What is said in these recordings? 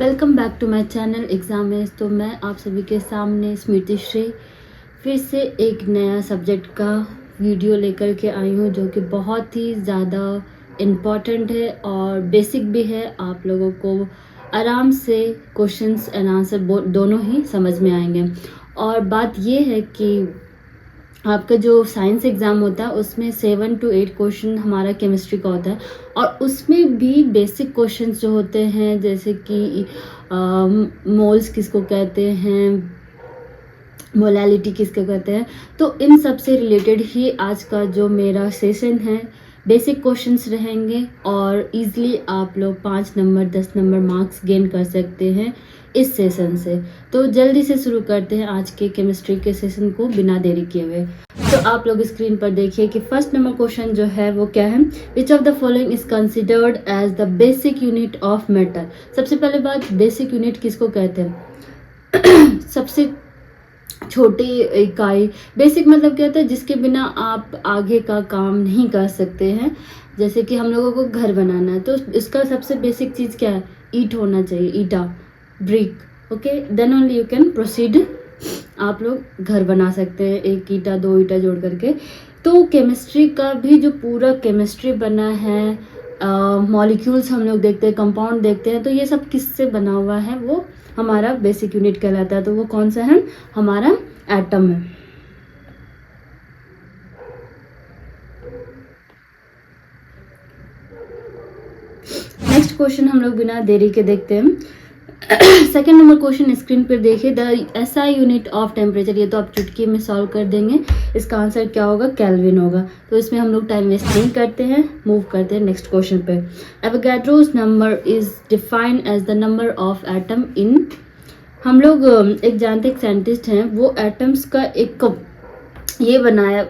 Welcome back to my channel exam है। तो मैं आप सभी के सामने स्मृति श्री फिर से एक नया सब्जेक्ट का वीडियो लेकर के आई हूँ, जो कि बहुत ही ज़्यादा इम्पॉर्टेंट है और बेसिक भी है। आप लोगों को आराम से क्वेश्चंस एंड आंसर दोनों ही समझ में आएंगे। और बात ये है कि आपका जो साइंस एग्ज़ाम होता है उसमें 7 to 8 क्वेश्चन हमारा केमिस्ट्री का होता है, और उसमें भी बेसिक क्वेश्चंस जो होते हैं, जैसे कि मोल्स किसको कहते हैं, मोलैलिटी किसको कहते हैं, तो इन सब से रिलेटेड ही आज का जो मेरा सेशन है बेसिक क्वेश्चंस रहेंगे। और इजीली आप लोग 5 नंबर 10 नंबर मार्क्स गेन कर सकते हैं इस सेशन से। तो जल्दी से शुरू करते हैं आज के केमिस्ट्री के सेशन को बिना देरी किए हुए। तो आप लोग स्क्रीन पर देखिए कि फर्स्ट नंबर क्वेश्चन जो है वो क्या है, which of the following is considered as the basic unit of matter. सबसे पहले बात, बेसिक यूनिट किसको कहते हैं? सबसे छोटी इकाई। बेसिक मतलब क्या होता है? जिसके बिना आप आगे का काम नहीं कर सकते हैं। जैसे कि हम लोगों को घर बनाना है, तो इसका सबसे बेसिक चीज़ क्या है? ईंट होना चाहिए, ईटा, brick. Okay, then only you can proceed. आप लोग घर बना सकते हैं एक ईटा 2 ईटा जोड़ करके। तो केमिस्ट्री का भी जो पूरा केमिस्ट्री बना है, मॉलिक्यूल्स हम लोग देखते हैं, कंपाउंड देखते हैं, तो ये सब किससे बना हुआ है? वो हमारा बेसिक यूनिट कहलाता है। तो वो कौन सा है? हमारा एटम है। नेक्स्ट क्वेश्चन हम लोग बिना देरी के देखते हैं। सेकेंड नंबर क्वेश्चन स्क्रीन पर देखिए, the SI unit of temperature. ये तो आप चुटकी में सॉल्व कर देंगे। इसका आंसर क्या होगा? केल्विन होगा। तो इसमें हम लोग टाइम वेस्ट नहीं करते हैं, मूव करते हैं नेक्स्ट क्वेश्चन पे। Avogadro's number is defined as the number of atom in. हम लोग एक जानते एक साइंटिस्ट हैं, वो एटम्स का एक ये बनाया,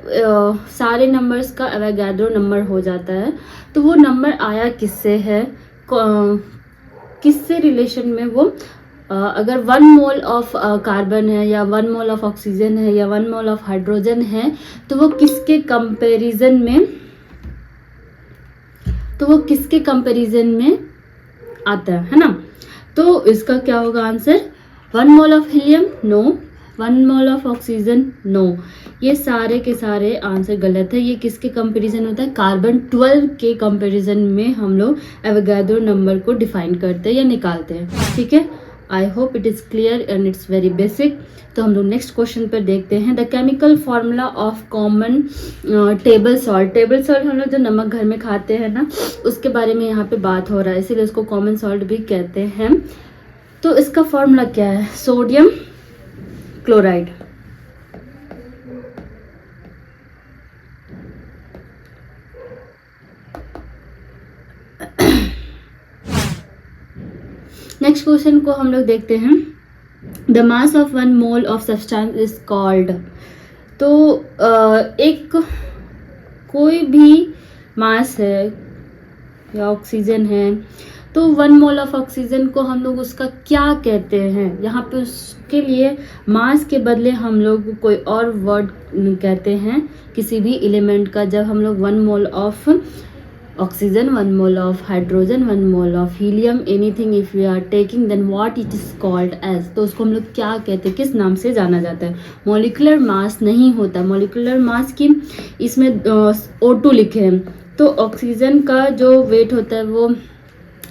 सारे नंबर्स का एवोगाड्रो नंबर हो जाता है। तो वो नंबर आया किससे है, किससे रिलेशन में? वो अगर 1 मोल ऑफ कार्बन है, या 1 मोल ऑफ ऑक्सीजन है, या 1 मोल ऑफ हाइड्रोजन है, तो वो किसके कंपैरिजन में, आता है ना? तो इसका क्या होगा answer? 1 mole of helium? No. 1 mole of oxygen? No. ये सारे के सारे आंसर गलत है। ये किसके कंपैरिजन होता है? कार्बन 12 के कंपैरिजन में हम लोग एवोगाड्रो नंबर को डिफाइन करते हैं या निकालते हैं। ठीक है, I hope it is clear and it's very basic. तो हम लोग नेक्स्ट क्वेश्चन पर देखते हैं। The chemical formula of common table salt. Table salt हम लोग जो नमक घर में खाते हैं ना, उसके बारे में यहाँ पे बात हो रहा है, इसीलिए उसको कॉमन सॉल्ट भी कहते हैं। तो इसका फॉर्मूला क्या है? Sodium chloride. नेक्स्ट क्वेश्चन को हम लोग देखते हैं। The mass of 1 mole of substance is called. तो एक कोई भी मास है या ऑक्सीजन है, तो 1 मोल ऑफ ऑक्सीजन को हम लोग उसका क्या कहते हैं? यहाँ पे उसके लिए मास के बदले हम लोग कोई और वर्ड कहते हैं किसी भी एलिमेंट का। जब हम लोग 1 mole of oxygen, 1 mole of hydrogen, 1 mole of helium, anything if you are taking, then what it is called as. तो उसको हम लोग क्या कहते हैं, किस नाम से जाना जाता है? मॉलिक्यूलर मास नहीं होता। मॉलिक्यूलर मास की इसमें O2 लिखे हैं। तो ऑक्सीजन का जो वेट होता है, वो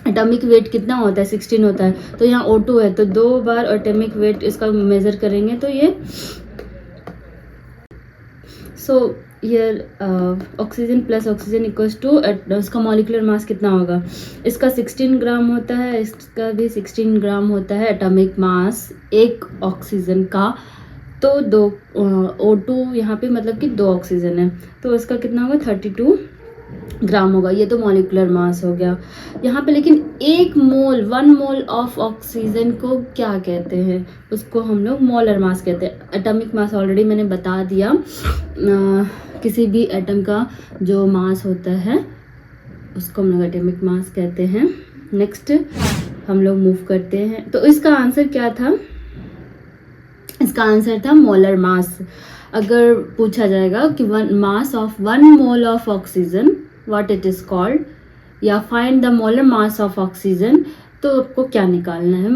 एटॉमिक वेट कितना होता है? 16 होता है। तो यहाँ O2 है, तो 2 बार एटॉमिक वेट इसका मेजर करेंगे, तो ये oxygen plus oxygen equals to, इसका मॉलिक्यूलर मास कितना होगा? इसका 16 ग्राम होता है, इसका भी 16 ग्राम होता है एटॉमिक मास एक ऑक्सीजन का। तो 2 O2 यहाँ पे मतलब कि 2 ऑक्सीजन है, तो इसका कितना होगा? 32 ग्राम होगा। ये तो मॉलिक्यूलर मास हो गया यहाँ पे। लेकिन 1 मोल ऑफ ऑक्सीजन को क्या कहते हैं? उसको हम लोग मोलर मास कहते हैं। एटॉमिक मास ऑलरेडी मैंने बता दिया, किसी भी एटम का जो मास होता है उसको हम लोग एटॉमिक मास कहते हैं। नेक्स्ट हम लोग मूव करते हैं। तो इसका आंसर क्या था? इसका आंसर था मोलर मास। अगर पूछा जाएगा कि mass of 1 mole of oxygen, what it is called, या find the molar mass of oxygen, तो आपको क्या निकालना है,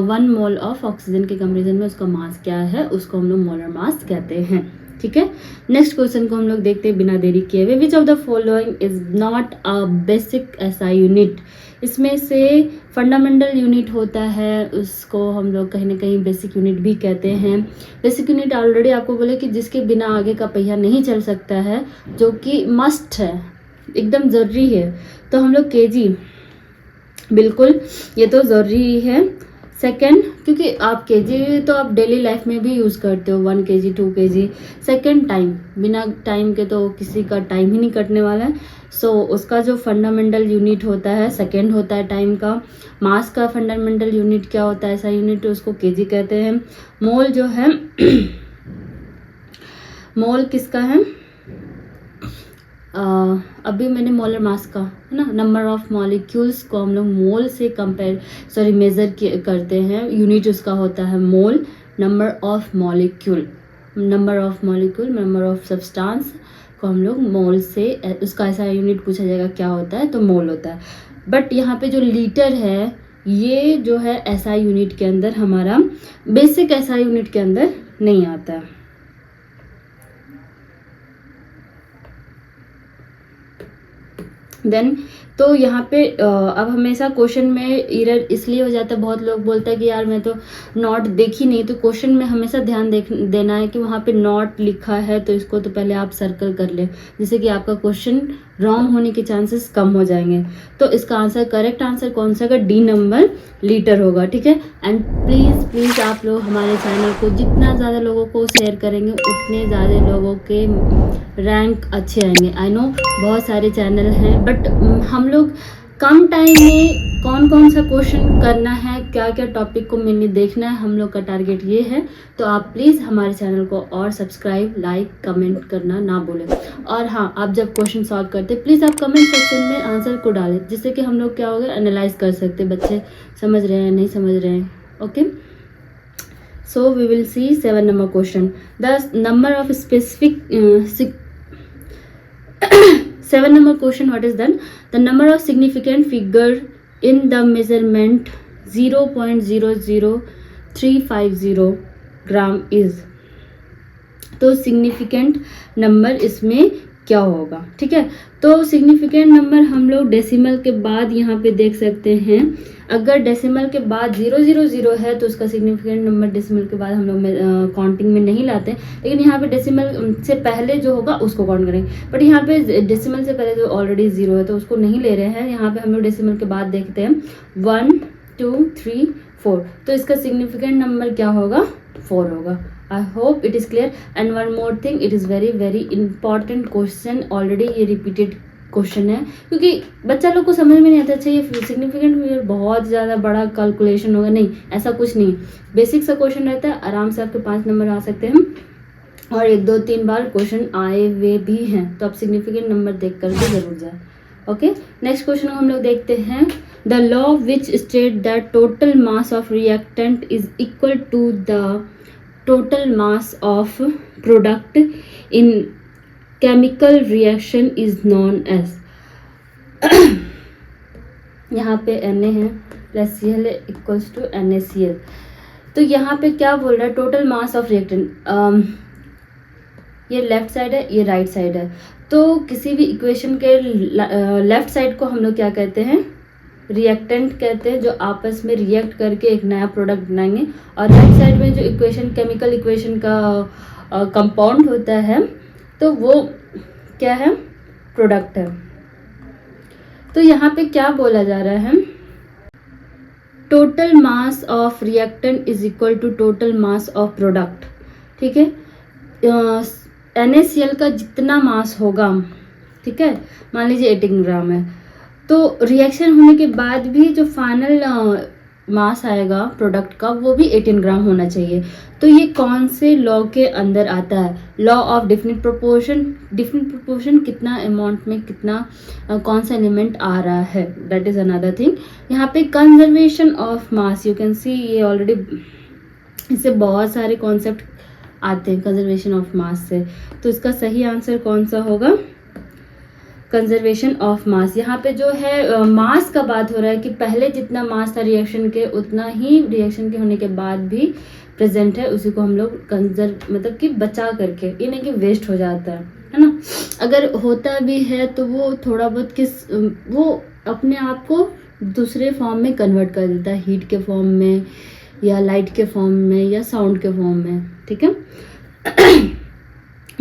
1 मोल ऑफ ऑक्सीजन के कंपेरिजन में उसका मास क्या है, उसको हम लोग मोलर मास कहते हैं। ठीक है, नेक्स्ट क्वेश्चन को हम लोग देखते हैं बिना देरी किए हुए। विच of the following is not a basic SI unit. इसमें से फंडामेंटल यूनिट होता है, उसको हम लोग कहीं ना कहीं बेसिक यूनिट भी कहते हैं। बेसिक यूनिट ऑलरेडी आपको बोले कि जिसके बिना आगे का पहिया नहीं चल सकता है, जो कि मस्ट है, एकदम ज़रूरी है। तो हम लोग केजी, बिल्कुल ये तो ज़रूरी है। सेकंड, क्योंकि आप केजी तो आप डेली लाइफ में भी यूज़ करते हो, 1 केजी 2 केजी। सेकंड टाइम, बिना टाइम के तो किसी का टाइम ही नहीं कटने वाला है। सो उसका जो फंडामेंटल यूनिट होता है सेकंड होता है टाइम का। मास का फंडामेंटल यूनिट क्या होता है, ऐसा यूनिट उसको केजी कहते हैं। मोल जो है मोल किसका है, अभी मैंने मोलर मास का है ना, नंबर ऑफ मॉलिक्यूल्स को हम लोग मोल से मेज़र करते हैं। यूनिट उसका होता है mole. Number of molecule, number of substance को हम लोग मोल से, उसका ऐसा यूनिट पूछा जाएगा क्या होता है, तो मोल होता है। बट यहाँ पे जो लीटर है, ये जो है ऐसा यूनिट के अंदर, हमारा बेसिक ऐसा यूनिट के अंदर नहीं आता है। देन तो यहाँ पे अब हमेशा क्वेश्चन में एरर इसलिए हो जाता है, बहुत लोग बोलते हैं कि यार मैं तो नॉट देखी नहीं। तो क्वेश्चन में हमेशा ध्यान देना है कि वहाँ पे नॉट लिखा है, तो इसको तो पहले आप सर्कल कर लें, जिससे कि आपका क्वेश्चन रॉन्ग होने के चांसेस कम हो जाएंगे। तो इसका आंसर, करेक्ट आंसर कौन सा का, डी नंबर, लीटर होगा। ठीक है, एंड प्लीज़ आप लोग हमारे चैनल को जितना ज़्यादा लोगों को शेयर करेंगे, उतने ज़्यादा लोगों के रैंक अच्छे आएंगे। आई नो बहुत सारे चैनल हैं, बट हम लोग कम टाइम में कौन कौन सा क्वेश्चन करना है, क्या क्या टॉपिक को मैंने देखना है, हम लोग का टारगेट ये है। तो आप प्लीज़ हमारे चैनल को और सब्सक्राइब, लाइक, कमेंट करना ना भूलें। और हाँ, आप जब क्वेश्चन सॉल्व करते प्लीज़ आप कमेंट सेक्शन में आंसर को डालें, जिससे कि हम लोग क्या होगा, एनालाइज कर सकते बच्चे समझ रहे हैं नहीं समझ रहे हैं। Okay, so we will see 7 number question. The number of specific 7 number question, what is done, the number of significant figure in the measurement 0.00350 gram is। तो सिग्निफिकेंट नंबर इसमें क्या होगा। ठीक है, तो सिग्निफिकेंट नंबर हम लोग डेसिमल के बाद यहाँ पे देख सकते हैं। अगर डेसिमल के बाद 000 है तो उसका सिग्निफिकेंट नंबर डेसिमल के बाद हम लोग काउंटिंग में नहीं लाते, लेकिन यहाँ पे डेसिमल से पहले जो होगा उसको काउंट करेंगे। बट यहाँ पे डेसिमल से पहले जो ऑलरेडी 0 है तो उसको नहीं ले रहे हैं। यहाँ पे हम लोग डेसिमल के बाद देखते हैं 1 2 3 4, तो इसका सिग्निफिकेंट नंबर क्या होगा, 4 होगा। I hope it is clear. And one more thing, it is very very important question, already ये रिपीटेड क्वेश्चन है, क्योंकि बच्चा लोग को समझ में नहीं आता। अच्छा, ये सिग्निफिकेंट फिगर बहुत ज़्यादा बड़ा कैलकुलेशन होगा, नहीं, ऐसा कुछ नहीं। बेसिक सा क्वेश्चन रहता है, आराम से आपके 5 नंबर आ सकते हैं, और 1 2 3 बार क्वेश्चन आए हुए भी हैं, तो आप सिग्निफिकेंट नंबर देख कर के जरूर जाए। ओके, नेक्स्ट क्वेश्चन हम लोग देखते हैं। The law which state that total mass of reactant is equal to the total mass of product in chemical reaction is known as। यहाँ पे Na है plus Cl equals to NaCl। तो यहाँ पे क्या बोल रहा है, टोटल मास ऑफ रिएक्टेंट, ये लेफ्ट साइड है, ये राइट साइड है। तो किसी भी इक्वेशन के लेफ्ट साइड को हम लोग क्या कहते हैं, रिएक्टेंट कहते हैं, जो आपस में रिएक्ट करके एक नया प्रोडक्ट बनाएंगे। और राइट साइड में जो इक्वेशन, केमिकल इक्वेशन का कंपाउंड होता है, तो वो क्या है, प्रोडक्ट है। तो यहाँ पे क्या बोला जा रहा है, total mass of reactant is equal to total mass of product. ठीक है, NaCl का जितना मास होगा, ठीक है, मान लीजिए 18 ग्राम है, तो रिएक्शन होने के बाद भी जो फाइनल मास आएगा प्रोडक्ट का, वो भी 18 ग्राम होना चाहिए। तो ये कौन से लॉ के अंदर आता है, law of definite proportion. Definite proportion कितना अमाउंट में कितना कौन सा एलिमेंट आ रहा है, दैट इज अनदर थिंग। यहाँ पे conservation of mass, you can see, ये ऑलरेडी इससे बहुत सारे कॉन्सेप्ट आते हैं कंजर्वेशन ऑफ मास से। तो इसका सही आंसर कौन सा होगा, कंजर्वेशन ऑफ मास। यहाँ पे जो है मास का बात हो रहा है कि पहले जितना मास था रिएक्शन के उतना ही रिएक्शन के होने के बाद भी प्रेजेंट है, उसी को हम लोग कंजर्व मतलब कि बचा करके, ये नहीं कि वेस्ट हो जाता है ना। अगर होता भी है तो वो थोड़ा बहुत वो अपने आप को दूसरे फॉर्म में कन्वर्ट कर देता है, हीट के फॉर्म में या लाइट के फॉर्म में या साउंड के फॉर्म में, ठीक है।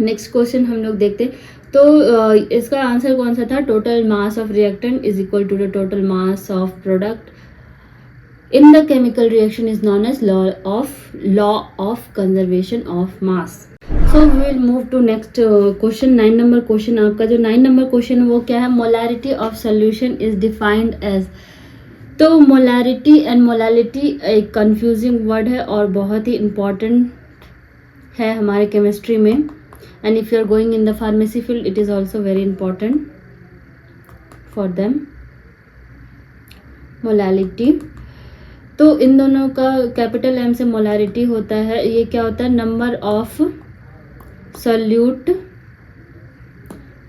नेक्स्ट क्वेश्चन हम लोग देखते हैं। तो इसका आंसर कौन सा था? Total mass of reactant is equal to the total mass of product in the chemical reaction is known as law of conservation of mass. So we will move to next question. 9 number question आपका जो 9 number question वो क्या है? Molarity of solution is defined as. तो molarity and molality एक confusing word है और बहुत ही इम्पॉर्टेंट है हमारे केमिस्ट्री में, and if you are going in the pharmacy field it is also very important for them. Molality, तो इन दोनों का कैपिटल एम से मोलैरिटी होता है। ये क्या होता है? Number of solute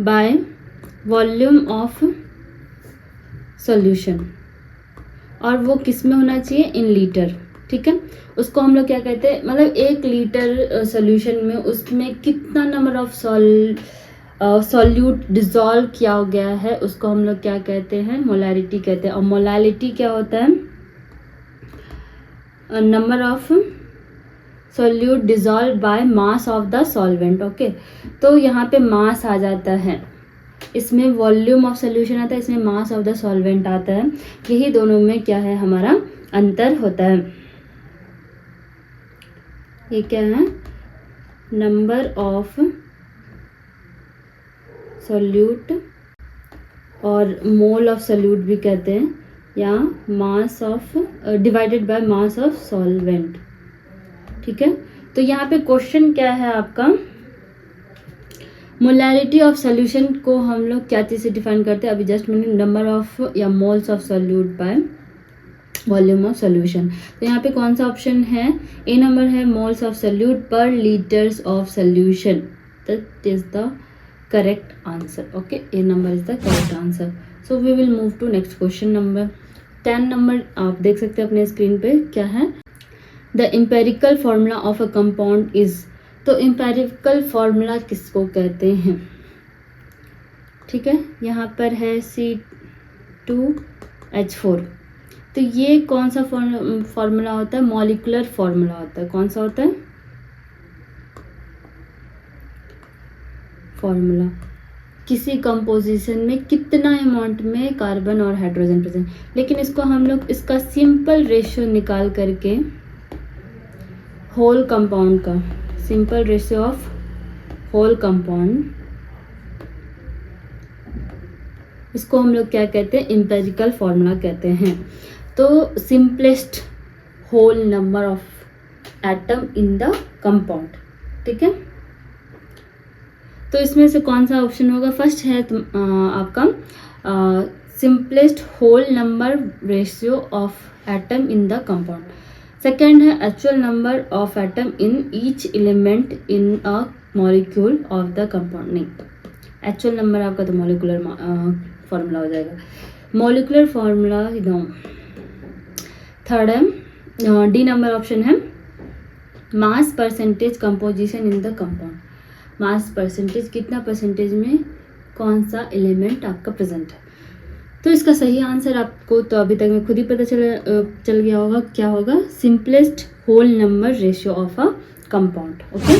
by volume of solution, और वो किस में होना चाहिए? इन लीटर, ठीक है। उसको हम लोग क्या कहते हैं? मतलब 1 लीटर सॉल्यूशन में उसमें कितना नंबर ऑफ सॉल्यूट डिजॉल्व किया गया है उसको हम लोग क्या कहते हैं? मोलैरिटी कहते हैं। और मोलालिटी क्या होता है? Number of solute dissolve by mass of the solvent, okay. तो यहाँ पे मास आ जाता है, इसमें वॉल्यूम ऑफ सोल्यूशन आता है, इसमें मास ऑफ द सॉल्वेंट आता है। यही दोनों में क्या है? हमारा अंतर होता है। ये क्या है? नंबर ऑफ सोल्यूट और मोल ऑफ सोल्यूट भी कहते हैं, या mass of divided by mass of solvent, ठीक है। तो यहाँ पे क्वेश्चन क्या है आपका? मोलैरिटी ऑफ सोल्यूशन को हम लोग क्या चीज़ से डिफाइन करते हैं? अभी जस्ट मैंने नंबर ऑफ या moles of solute by volume of solution. तो यहाँ पे कौन सा ऑप्शन है? ए नंबर है, moles of solute per litres of solution. That is the correct answer, okay. A number is the correct answer. So we will move to next question number 10 number. आप देख सकते हैं अपने screen पे क्या है? The empirical formula of a compound is. तो empirical formula किसको कहते हैं? ठीक है, यहाँ पर है C2H4। तो ये कौन सा फॉर्मूला होता है? मॉलिक्यूलर फॉर्मूला होता है। कौन सा होता है? फॉर्मूला किसी कंपोजिशन में कितना अमाउंट में कार्बन और हाइड्रोजन प्रेजेंट। लेकिन इसको हम लोग इसका सिंपल रेशियो निकाल करके होल कंपाउंड का, simple ratio of whole compound, इसको हम लोग क्या कहते हैं? एम्पिरिकल फॉर्मूला कहते हैं। तो simplest whole number of atom in the compound, ठीक है। तो इसमें से कौन सा ऑप्शन होगा? फर्स्ट है आपका simplest whole number ratio of atom in the compound. Second है actual number of atom in each element in a molecule of the compound. नहीं, एक्चुअल नंबर आपका तो मॉलिक्यूलर फॉर्मूला हो जाएगा। Molecular formula no. थर्ड है D number option है mass percentage composition in the compound. Mass percentage, कितना percentage में कौन सा एलिमेंट आपका प्रेजेंट है। तो इसका सही आंसर आपको तो अभी तक में खुद ही पता चल गया होगा, क्या होगा? Simplest whole number ratio of a compound, okay.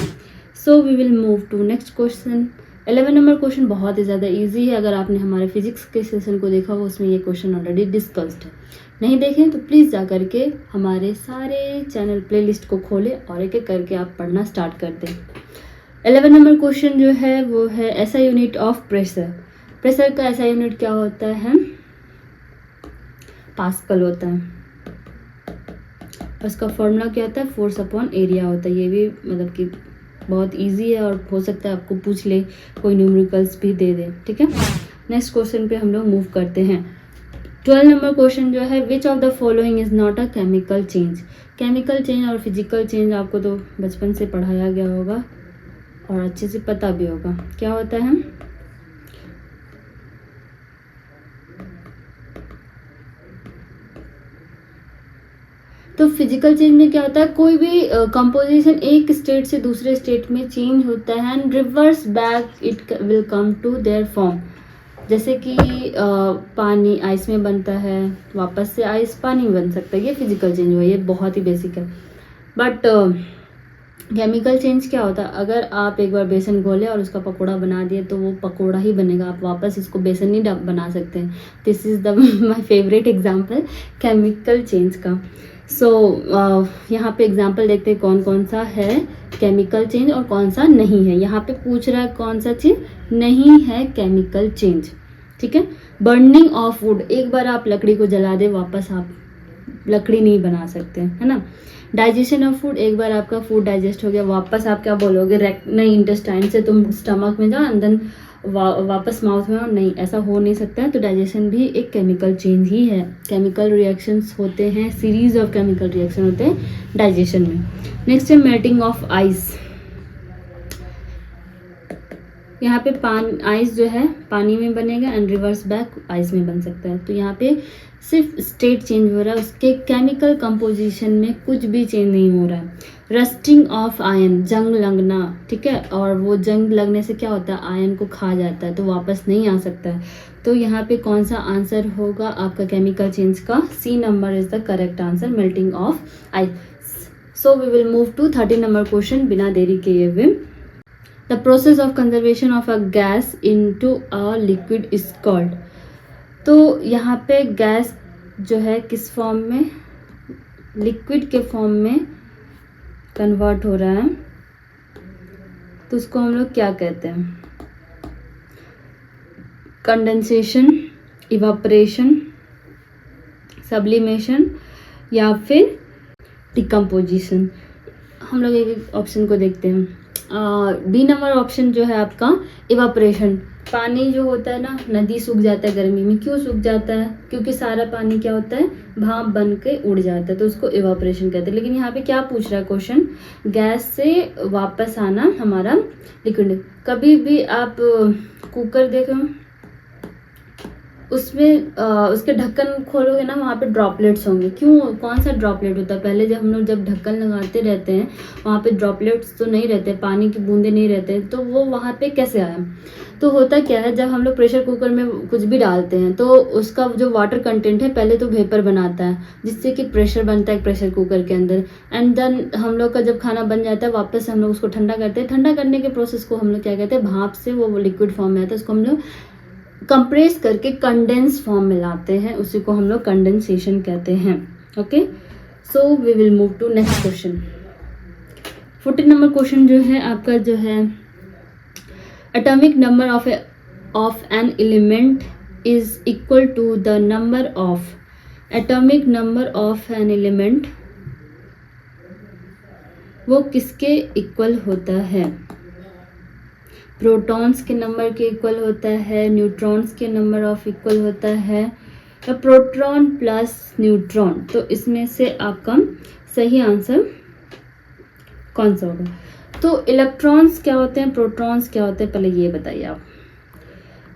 So we will move to next question. 11 number question बहुत ही ज़्यादा इजी है। अगर आपने हमारे फिजिक्स के सेशन को देखा हो उसमें ये क्वेश्चन ऑलरेडी डिस्कस्ड है। नहीं देखें तो प्लीज़ जा करके हमारे सारे चैनल प्लेलिस्ट को खोलें और एक एक करके आप पढ़ना स्टार्ट कर दें। 11 नंबर क्वेश्चन जो है वो है ऐसा यूनिट ऑफ प्रेशर। प्रेशर का ऐसा यूनिट क्या होता है? पास्कल होता है। उसका फॉर्मूला क्या होता है? फोर्स अपॉन एरिया होता है। ये भी मतलब कि बहुत इजी है और हो सकता है आपको पूछ ले, कोई न्यूमेरिकल्स भी दे दे, ठीक है। नेक्स्ट क्वेश्चन पे हम लोग मूव करते हैं। 12 नंबर क्वेश्चन जो है which of the following is not a chemical change. Chemical change और फिजिकल चेंज आपको तो बचपन से पढ़ाया गया होगा और अच्छे से पता भी होगा क्या होता है। तो फिजिकल चेंज में क्या होता है, कोई भी कंपोजिशन एक स्टेट से दूसरे स्टेट में चेंज होता है and reverse back it will come to their form. जैसे कि पानी आइस में बनता है, वापस से आइस पानी में बन सकता है, ये फिजिकल चेंज हुआ, ये बहुत ही बेसिक है। बट केमिकल चेंज क्या होता है, अगर आप एक बार बेसन घोले और उसका पकोड़ा बना दिए तो वो पकोड़ा ही बनेगा, आप वापस इसको बेसन नहीं बना सकते हैं। This is the my favourite example chemical change का। सो यहाँ पे एग्जाम्पल देखते हैं कौन कौन सा है केमिकल चेंज और कौन सा नहीं है। यहाँ पे पूछ रहा है कौन सा चीज़ नहीं है केमिकल चेंज, ठीक है। बर्निंग ऑफ वुड, एक बार आप लकड़ी को जला दे वापस आप लकड़ी नहीं बना सकते, है ना। डाइजेशन ऑफ फूड, एक बार आपका फूड डाइजेस्ट हो गया वापस आप क्या बोलोगे, नहीं इंटेस्टाइन से तुम स्टमक में जाओ एंड देन वापस माउथ में, नहीं, ऐसा हो नहीं सकता है। तो डाइजेशन भी एक केमिकल चेंज ही है। केमिकल रिएक्शंस होते हैं, सीरीज ऑफ केमिकल रिएक्शन होते हैं डाइजेशन में। नेक्स्ट है मेल्टिंग ऑफ आइस। यहाँ पे आइस जो है पानी में बनेगा एंड रिवर्स बैक आइस में बन सकता है। तो यहाँ पे सिर्फ स्टेट चेंज हो रहा है, उसके केमिकल कंपोजिशन में कुछ भी चेंज नहीं हो रहा है। रस्टिंग ऑफ आयन, जंग लगना, ठीक है, और वो जंग लगने से क्या होता है, आयन को खा जाता है तो वापस नहीं आ सकता है। तो यहाँ पे कौन सा आंसर होगा आपका केमिकल चेंज का, C number is the correct answer, melting of ice. So we will move to 30 number question बिना देरी किए हुए। The process of conservation of a gas into a liquid is called। तो यहाँ पे गैस जो है किस फॉर्म में, लिक्विड के फॉर्म में कन्वर्ट हो रहा है, तो उसको हम लोग क्या कहते हैं, कंडेंसेशन, इवापोरेशन, सब्लिमेशन या फिर डिकम्पोजिशन। हम लोग एक एक ऑप्शन को देखते हैं। डी नंबर ऑप्शन जो है आपका इवापोरेशन। पानी जो होता है ना, नदी सूख जाता है गर्मी में, क्यों सूख जाता है, क्योंकि सारा पानी क्या होता है, भाप बन के उड़ जाता है, तो उसको इवापोरेशन कहते हैं। लेकिन यहाँ पे क्या पूछ रहा है क्वेश्चन, गैस से वापस आना हमारा लिक्विड। कभी भी आप कुकर देखो, उसमें उसके ढक्कन खोलोगे ना, वहाँ पे ड्रॉपलेट्स होंगे। क्यों, कौन सा ड्रॉपलेट होता है, पहले जब हम लोग जब ढक्कन लगाते रहते हैं वहाँ पे ड्रॉपलेट्स तो नहीं रहते, पानी की बूंदे नहीं रहते, तो वो वहाँ पे कैसे आया। तो होता क्या है, जब हम लोग प्रेशर कुकर में कुछ भी डालते हैं तो उसका जो वाटर कंटेंट है पहले तो वेपर बनाता है, जिससे कि प्रेशर बनता है प्रेशर कुकर के अंदर, एंड देन हम लोग का जब खाना बन जाता है वापस हम लोग उसको ठंडा करते हैं। ठंडा करने के प्रोसेस को हम लोग क्या कहते हैं, भाप से वो लिक्विड फॉर्म में आता है, उसको हम लोग कंप्रेस करके कंडेंस फॉर्म में लाते हैं, उसी को हम लोग कंडेंसेशन कहते हैं। Okay, so we will move to next question. 14 number question जो है आपका जो है, atomic number of an element is equal to the number of, atomic number of an element वो किसके इक्वल होता है, प्रोटॉन्स के नंबर के इक्वल होता है, न्यूट्रॉन्स के नंबर ऑफ इक्वल होता है, या प्रोटॉन प्लस न्यूट्रॉन। तो इसमें से आपका सही आंसर कौन सा होगा। तो इलेक्ट्रॉन्स क्या होते हैं, प्रोटॉन्स क्या होते हैं, पहले ये बताइए आप।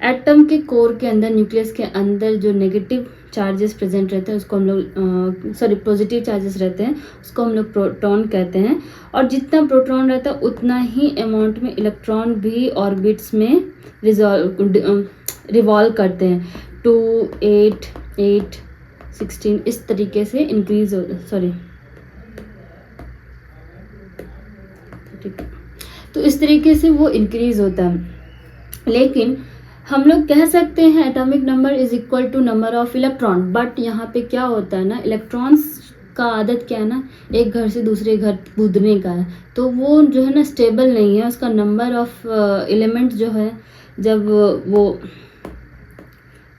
एटम के कोर के अंदर, न्यूक्लियस के अंदर जो नेगेटिव चार्जेस प्रेजेंट रहते हैं उसको हम लोग पॉजिटिव चार्जेस रहते हैं उसको हम लोग प्रोटॉन कहते हैं। और जितना प्रोटॉन रहता है उतना ही अमाउंट में इलेक्ट्रॉन भी ऑर्बिट्स में रिवॉल्व करते हैं। 2, 8, 8, 16 इस तरीके से इंक्रीज हो, तो इस तरीके से वो इंक्रीज होता है। लेकिन हम लोग कह सकते हैं atomic number is equal to number of electron, but यहाँ पे क्या होता है ना, इलेक्ट्रॉन्स का आदत क्या है ना, एक घर से दूसरे घर कूदने का है, तो वो जो है ना स्टेबल नहीं है। उसका नंबर ऑफ एलिमेंट जो है, जब वो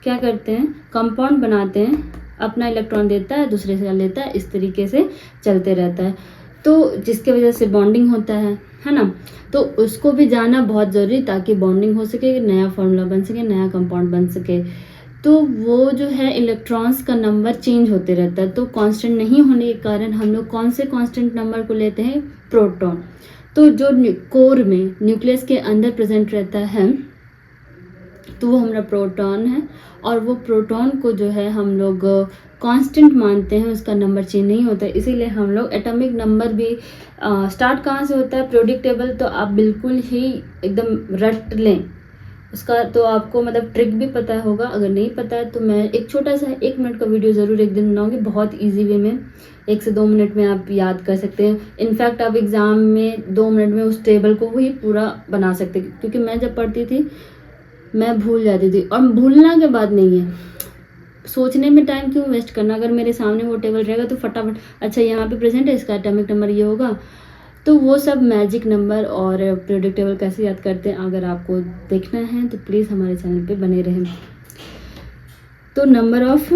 क्या करते हैं, कंपाउंड बनाते हैं, अपना इलेक्ट्रॉन देता है दूसरे से लेता है, इस तरीके से चलते रहता है, तो जिसके वजह से बॉन्डिंग होता है ना। तो उसको भी जानना बहुत ज़रूरी, ताकि बॉन्डिंग हो सके, नया फार्मूला बन सके, नया कंपाउंड बन सके। तो वो जो है इलेक्ट्रॉन्स का नंबर चेंज होते रहता है, तो कांस्टेंट नहीं होने के कारण हम लोग कौन से कांस्टेंट नंबर को लेते हैं, प्रोटॉन। तो जो कोर में न्यूक्लियस के अंदर प्रेजेंट रहता है तो वो हमारा प्रोटॉन है, और वो प्रोटॉन को जो है हम लोग कांस्टेंट मानते हैं, उसका नंबर चेंज नहीं होता है। इसीलिए हम लोग एटॉमिक नंबर भी स्टार्ट कहाँ से होता है, पीरियोडिक टेबल तो आप बिल्कुल ही एकदम रट लें उसका, तो आपको मतलब ट्रिक भी पता होगा। अगर नहीं पता है तो मैं एक छोटा सा 1 मिनट का वीडियो ज़रूर एक दिन बनाऊंगी, बहुत इजी वे में, 1 से 2 मिनट में आप याद कर सकते हैं। इनफैक्ट आप एग्ज़ाम में 2 मिनट में उस टेबल को ही पूरा बना सकते हैं, क्योंकि मैं जब पढ़ती थी मैं भूल जाती थी। और भूलना के बाद नहीं है, सोचने में टाइम क्यों वेस्ट करना, अगर मेरे सामने वो टेबल रहेगा तो फटाफट, अच्छा यहाँ पे प्रेजेंट है, इसका एटॉमिक नंबर ये होगा। तो वो सब मैजिक नंबर और पीरियोडिक टेबल कैसे याद करते हैं, अगर आपको देखना है तो प्लीज़ हमारे चैनल पे बने रहें। तो नंबर ऑफ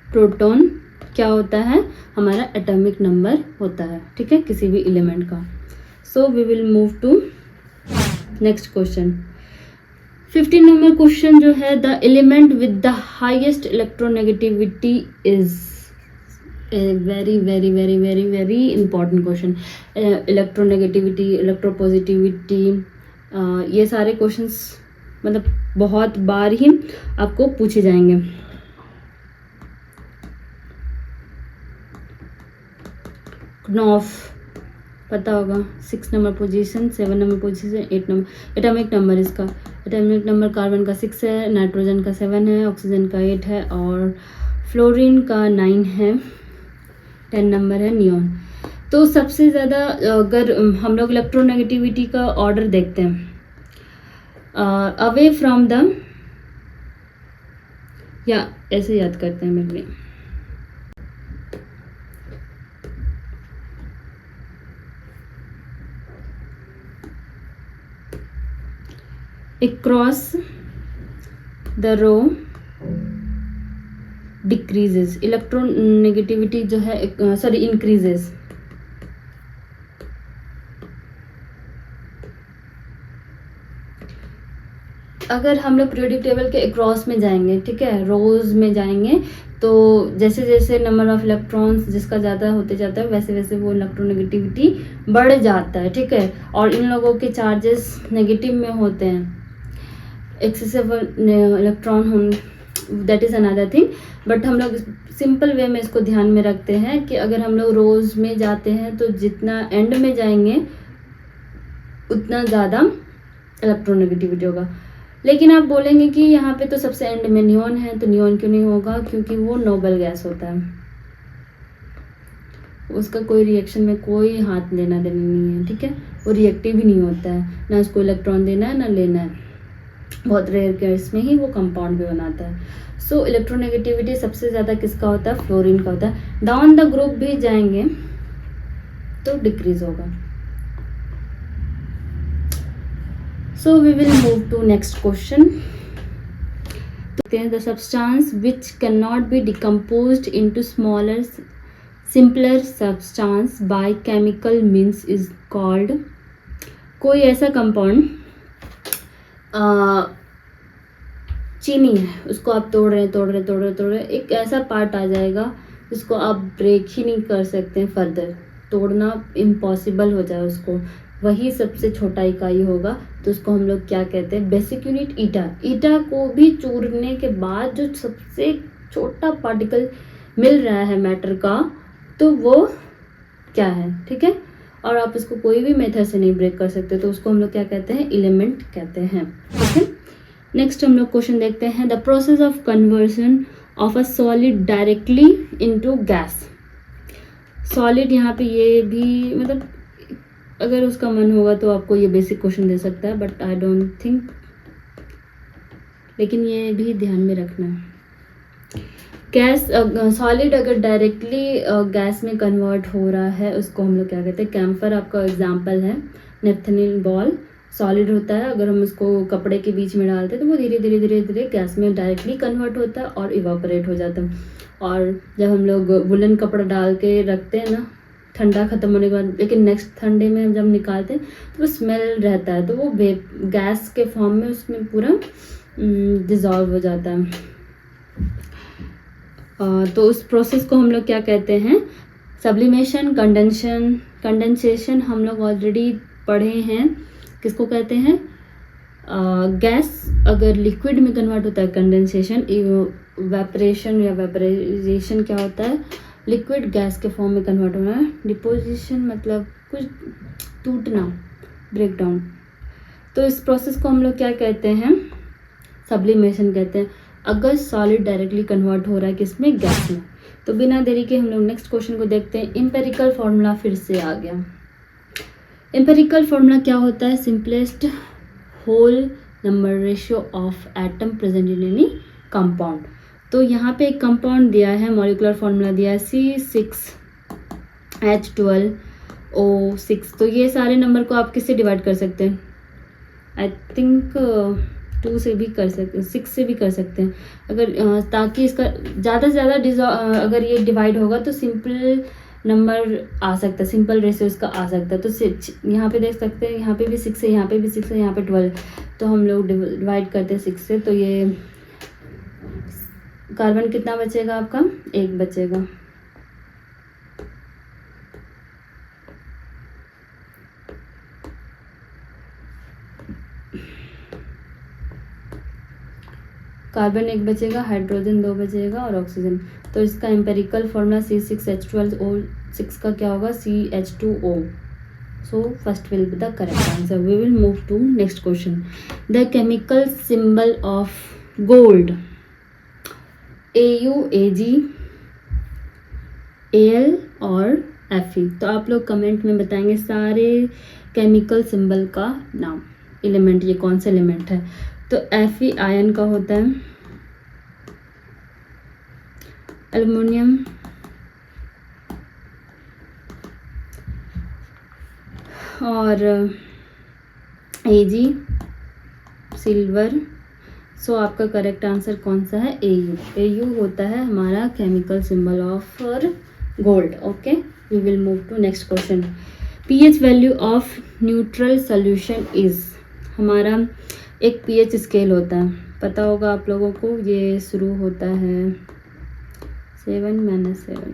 प्रोटॉन क्या होता है, हमारा एटॉमिक नंबर होता है, ठीक है, किसी भी एलिमेंट का। So we will move to next question. 15 number question जो है, the element with the highest electronegativity is very very very very very important question. Electronegativity, electropositivity, ये सारे क्वेश्चंस मतलब बहुत बार ही आपको पूछे जाएंगे। नॉफ पता होगा, 6 number position, 7 number position, 8 number atomic number. इसका एटॉमिक नंबर कार्बन का 6 है, नाइट्रोजन का 7 है, ऑक्सीजन का 8 है, और फ्लोरीन का 9 है, 10 नंबर है नियॉन। तो सबसे ज़्यादा अगर हम लोग इलेक्ट्रोनेगेटिविटी का ऑर्डर देखते हैं, अवे फ्रॉम द, या ऐसे याद करते हैं मेरे लिए, across the row decreases, electronegativity जो है सॉरी इंक्रीजेस। अगर हम लोग पीरियोडिक टेबल के अक्रॉस में जाएंगे, ठीक है, रोज में जाएंगे, तो जैसे जैसे नंबर ऑफ इलेक्ट्रॉन्स जिसका ज़्यादा होते जाता है वैसे वैसे वो इलेक्ट्रोनेगेटिविटी बढ़ जाता है, ठीक है। और इन लोगों के चार्जेस नेगेटिव में होते हैं, एक्सेसिव इलेक्ट्रॉन हम, that is another thing. But हम लोग सिंपल वे में इसको ध्यान में रखते हैं कि अगर हम लोग रोज में जाते हैं तो जितना एंड में जाएंगे उतना ज़्यादा इलेक्ट्रोनेगेटिविटी होगा। लेकिन आप बोलेंगे कि यहाँ पे तो सबसे एंड में नियॉन है, तो नियॉन क्यों नहीं होगा, क्योंकि वो नोबल गैस होता है, उसका कोई रिएक्शन में कोई हाथ लेना देना नहीं है, ठीक है, वो रिएक्टिव ही नहीं होता है, ना उसको इलेक्ट्रॉन देना है ना लेना है, बहुत रेयर केस में ही वो कंपाउंड भी बनाता है। सो इलेक्ट्रोनेगेटिविटी सबसे ज़्यादा किसका होता है, फ्लोरीन का होता है। डाउन द ग्रुप भी जाएंगे तो डिक्रीज होगा। So we will move to next question. The substance which cannot be decomposed into smaller, simpler substance by chemical means is called, कोई ऐसा कंपाउंड चीनी है, उसको आप तोड़ रहे एक ऐसा पार्ट आ जाएगा जिसको आप ब्रेक ही नहीं कर सकते, फर्दर तोड़ना इम्पॉसिबल हो जाए उसको, वही सबसे छोटा इकाई होगा। तो उसको हम लोग क्या कहते हैं, बेसिक यूनिट ईटा। ईटा को भी चूरने के बाद जो सबसे छोटा पार्टिकल मिल रहा है मैटर का, तो वो क्या है, ठीक है। और आप इसको कोई भी मेथड से नहीं ब्रेक कर सकते, तो उसको हम लोग क्या कहते हैं, एलिमेंट कहते हैं, ठीक है। नेक्स्ट हम लोग क्वेश्चन देखते हैं, the process of conversion of a solid directly into gas. Solid यहाँ पे ये भी मतलब अगर उसका मन होगा तो आपको ये बेसिक क्वेश्चन दे सकता है, बट आई डोंट थिंक, लेकिन ये भी ध्यान में रखना है। गैस सॉलिड अगर डायरेक्टली गैस में कन्वर्ट हो रहा है उसको हम लोग क्या कहते हैं, कैम्फर आपका एग्जांपल है। नेफ्थेनिल बॉल सॉलिड होता है, अगर हम उसको कपड़े के बीच में डालते हैं तो वो धीरे धीरे धीरे धीरे गैस में डायरेक्टली कन्वर्ट होता है और इवापोरेट हो जाता है। और जब हम लोग वुलन कपड़ा डाल के रखते हैं ना, ठंडा ख़त्म होने के बाद, लेकिन नेक्स्ट ठंडे में हम जब निकालते हैं तो वो स्मेल रहता है, तो वो गैस के फॉर्म में उसमें पूरा डिज़ोल्व हो जाता है। तो उस प्रोसेस को हम लोग क्या कहते हैं, सब्लिमेशन, कंडेंसेशन हम लोग ऑलरेडी पढ़े हैं, किसको कहते हैं, गैस अगर लिक्विड में कन्वर्ट होता है कंडेंसेशन, इवेपरेशन या वेपराइजेशन क्या होता है, लिक्विड गैस के फॉर्म में कन्वर्ट होना है, डिपोजिशन मतलब कुछ टूटना, ब्रेक डाउन। तो इस प्रोसेस को हम लोग क्या कहते हैं, सब्लिमेशन कहते हैं, अगर सॉलिड डायरेक्टली कन्वर्ट हो रहा है किसमें, गैस में। तो बिना देरी के हम लोग नेक्स्ट क्वेश्चन को देखते हैं। एम्पेरिकल फॉर्मूला फिर से आ गया। एम्पेरिकल फॉर्मूला क्या होता है, simplest whole number ratio of atom present in any compound. तो यहाँ पे एक कंपाउंड दिया है, मॉलिकुलर फॉर्मूला दिया है C6H12O6। तो ये सारे नंबर को आप किससे डिवाइड कर सकते हैं, आई थिंक 2 से भी कर सकते हैं, 6 से भी कर सकते हैं, अगर ताकि इसका ज़्यादा से ज़्यादा अगर ये डिवाइड होगा तो सिंपल नंबर आ सकता है, सिंपल रेशियो इसका आ सकता है। तो यहाँ पे देख सकते हैं, यहाँ पे भी 6 है, यहाँ पे भी 6 है, यहाँ पे 12। तो हम लोग डिवाइड करते हैं 6 से, तो ये कार्बन कितना बचेगा आपका, 1 बचेगा। कार्बन 1 बचेगा, हाइड्रोजन 2 बचेगा और ऑक्सीजन। तो इसका एम्पेरिकल फॉर्मूला C6H12O6 का क्या होगा, CH2O। So first will be the correct answer. We will move to next question. The chemical symbol of gold, AU, AG, AL और Fe। तो आप लोग कमेंट में बताएंगे सारे केमिकल सिंबल का नाम, एलिमेंट ये कौन सा एलिमेंट है। तो Fe आयन का होता है, एल्युमिनियम, और Ag सिल्वर। सो आपका करेक्ट आंसर कौन सा है, AU। AU होता है हमारा chemical symbol of gold. Okay, we will move to next question. pH value of neutral solution is, हमारा एक pH स्केल होता है, पता होगा आप लोगों को, ये शुरू होता है 7 सॉरी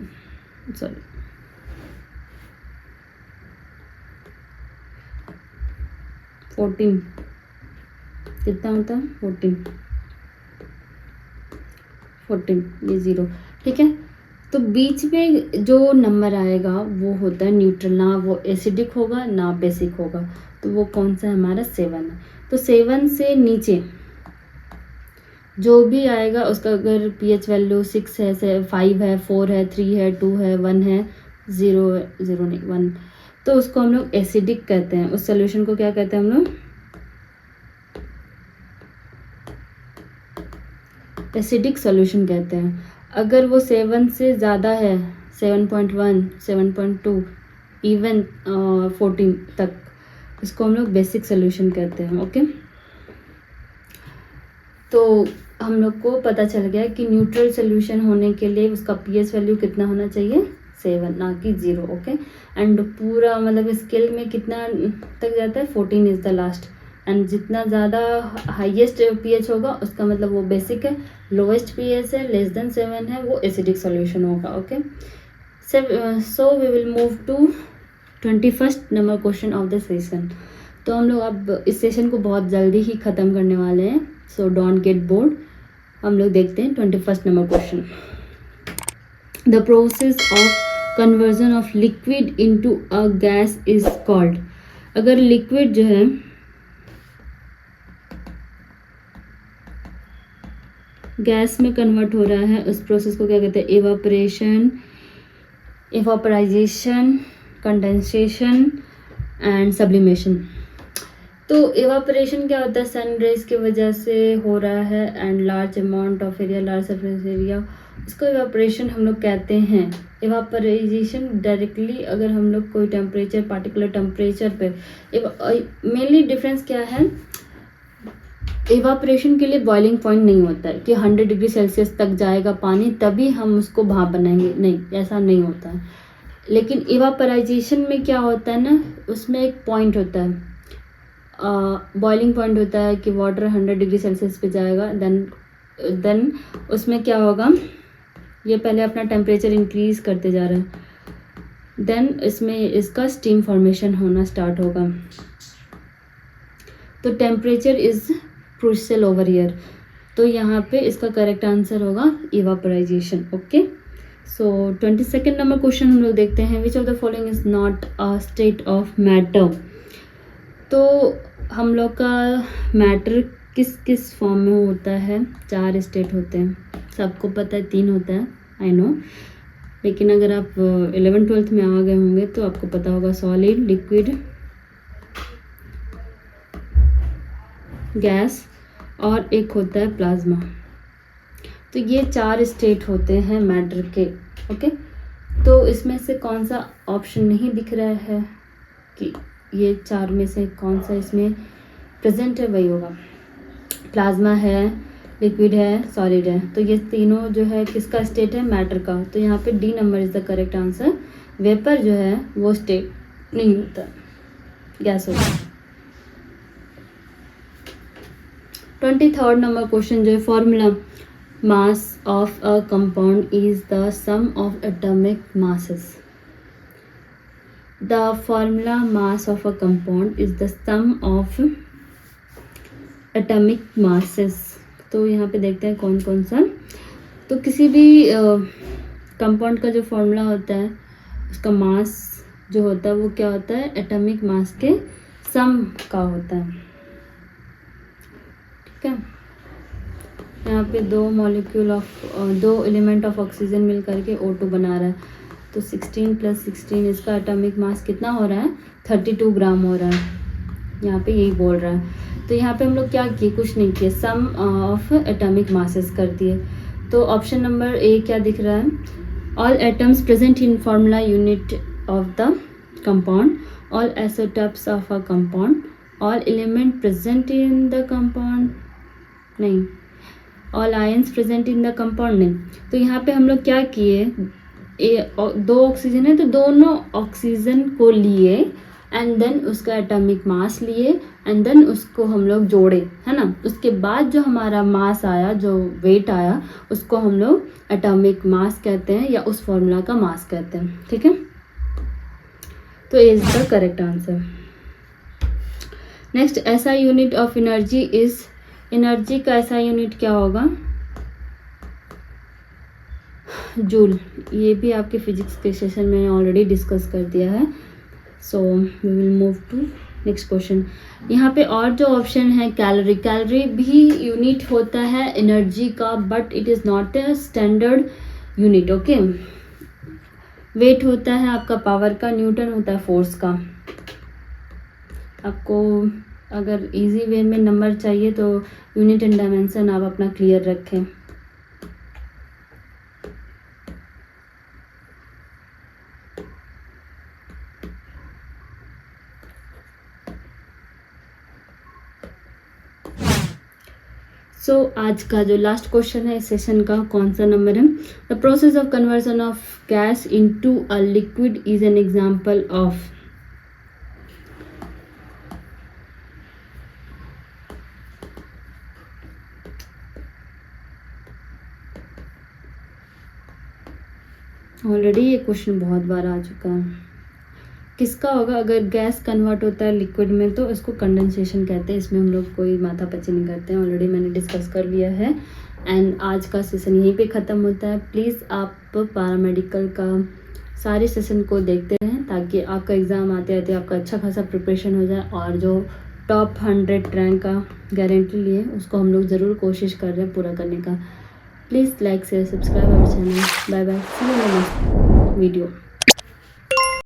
14, कितना होता है 14, ये 0, ठीक है। तो बीच में जो नंबर आएगा वो होता है न्यूट्रल, ना वो एसिडिक होगा ना बेसिक होगा। तो वो कौन सा है हमारा, 7 है। तो 7 से नीचे जो भी आएगा उसका अगर pH वैल्यू 6 है, 5 है, 4 है, 3 है, 2 है, 1 है, 0 नहीं 1, तो उसको हम लोग एसिडिक कहते हैं। उस सोल्यूशन को क्या कहते हैं हम लोग, एसिडिक सॉल्यूशन कहते हैं। अगर वो 7 से ज़्यादा है, 7.1, 7.2, इवन 14 तक, इसको हम लोग बेसिक सॉल्यूशन कहते हैं। ओके, तो हम लोग को पता चल गया कि न्यूट्रल सॉल्यूशन होने के लिए उसका pH वैल्यू कितना होना चाहिए, 7, ना कि 0। ओके, एंड पूरा मतलब स्केल में कितना तक जाता है, 14 इज़ द लास्ट। एंड जितना ज़्यादा हाईएस्ट pH होगा उसका मतलब वो बेसिक है, लोएस्ट pH है, लेस देन 7 है, वो एसिडिक सॉल्यूशन होगा। Okay, so we will move to 21st number question of the session. तो हम लोग अब इस सेशन को बहुत जल्दी ही ख़त्म करने वाले हैं, सो डोंट गेट बोर्ड। हम लोग देखते हैं 21st number question. The process of conversion of liquid into a gas is called. अगर लिक्विड जो है गैस में कन्वर्ट हो रहा है, उस प्रोसेस को क्या कहते हैं, इवापोरेशन, इवापोराइजेशन, कंडेंसेशन एंड सब्लिमेशन। तो इवापोरेशन क्या होता है, सन रेज की वजह से हो रहा है and large amount of area, large surface area, उसको इवापोरेशन हम लोग कहते हैं। इवापोराइजेशन डायरेक्टली अगर हम लोग कोई टेम्परेचर, पार्टिकुलर टेम्परेचर पे, मेनली डिफरेंस क्या है, इवापोरेशन के लिए बॉइलिंग पॉइंट नहीं होता है कि 100 डिग्री सेल्सियस तक जाएगा पानी तभी हम उसको भाप बनाएंगे, नहीं, ऐसा नहीं होता है। लेकिन इवापोराइजेशन में क्या होता है ना, उसमें एक पॉइंट होता है, बॉइलिंग पॉइंट होता है कि वाटर 100 डिग्री सेल्सियस पे जाएगा, देन उसमें क्या होगा, ये पहले अपना टेम्परेचर इंक्रीज करते जा रहा है, देन इसमें इसका स्टीम फॉर्मेशन होना स्टार्ट होगा। तो temperature is crucial over here, तो यहाँ पे इसका करेक्ट आंसर होगा इवापोराइजेशन। ओके, सो 22nd नंबर क्वेश्चन हम लोग देखते हैं, विच of the following is not a state of matter. तो हम लोग का मैटर किस किस फॉर्म में होता है, 4 स्टेट होते हैं, सबको पता है 3 होता है, आई नो, लेकिन अगर आप 11th-12th में आ गए होंगे तो आपको पता होगा, सॉलिड, लिक्विड, गैस और एक होता है प्लाज्मा। तो ये 4 स्टेट होते हैं मैटर के। ओके, तो इसमें से कौन सा ऑप्शन नहीं दिख रहा है कि ये 4 में से कौन सा इसमें प्रेजेंट है, वही होगा। प्लाज्मा है, लिक्विड है, सॉलिड है, तो ये तीनों जो है किसका स्टेट है, मैटर का। तो यहाँ पे D number is the correct answer. Vapour जो है वो स्टेट नहीं होता, गैस होता है। 23rd नंबर क्वेश्चन जो है, formula mass of a compound is the sum of atomic masses. The formula mass of a compound is the sum of atomic masses. तो यहाँ पे देखते हैं कौन कौन सा। तो किसी भी कंपाउंड का जो फॉर्मूला होता है, उसका मास जो होता है वो क्या होता है, एटॉमिक मास के सम का होता है। ठीक है, यहाँ पे 2 एलिमेंट ऑफ ऑक्सीजन मिल करके O2 बना रहा है, तो 16 + 16 इसका एटॉमिक मास कितना हो रहा है, 32 ग्राम हो रहा है। यहाँ पे यही बोल रहा है। तो यहाँ पे हम लोग क्या किए, कुछ नहीं किए, सम ऑफ एटॉमिक मासेस कर दिए। तो ऑप्शन नंबर ए क्या दिख रहा है, all atoms present in formula unit of the compound, all isotopes of a compound, all element present in the compound, नहीं, all ions present in the compound, नहीं। तो यहाँ पे हम लोग क्या किए, 2 ऑक्सीजन है तो दोनों ऑक्सीजन को लिए एंड देन उसका एटॉमिक मास लिए एंड देन उसको हम लोग जोड़े, है ना। उसके बाद जो हमारा मास आया, जो वेट आया, उसको हम लोग एटॉमिक मास कहते हैं या उस फॉर्मूला का मास कहते हैं। ठीक है, तो is the correct answer. Next, ऐसा unit of energy is, energy का ऐसा यूनिट क्या होगा, जूल। ये भी आपके फिजिक्स के सेशन में ऑलरेडी डिस्कस कर दिया है। So we will move to next question. यहाँ पे और जो ऑप्शन है, कैलोरी, कैलोरी भी यूनिट होता है एनर्जी का, but it is not a standard unit. Okay, weight होता है आपका पावर का, न्यूटन होता है फोर्स का। आपको अगर इजी वे में नंबर चाहिए तो यूनिट एंड डायमेंशन आप अपना क्लियर रखें। सो आज का जो लास्ट क्वेश्चन है इस सेशन का, कौन सा नंबर है, the process of conversion of gas into a liquid is an example of. Already ये क्वेश्चन बहुत बार आ चुका है। किसका होगा, अगर गैस कन्वर्ट होता है लिक्विड में तो इसको कंडेंसेशन कहते हैं। इसमें हम लोग कोई माथापच्ची नहीं करते हैं, ऑलरेडी मैंने डिस्कस कर लिया है। एंड आज का सेशन यहीं पे ख़त्म होता है। प्लीज़ आप पैरामेडिकल का सारे सेशन को देखते रहें ताकि आपका एग्ज़ाम आते आते आपका अच्छा खासा प्रिपरेशन हो जाए, और जो टॉप 100 रैंक का गारंटी लिए उसको हम लोग ज़रूर कोशिश कर रहे हैं पूरा करने का। Please like share subscribe our channel. Bye bye, see you in next video.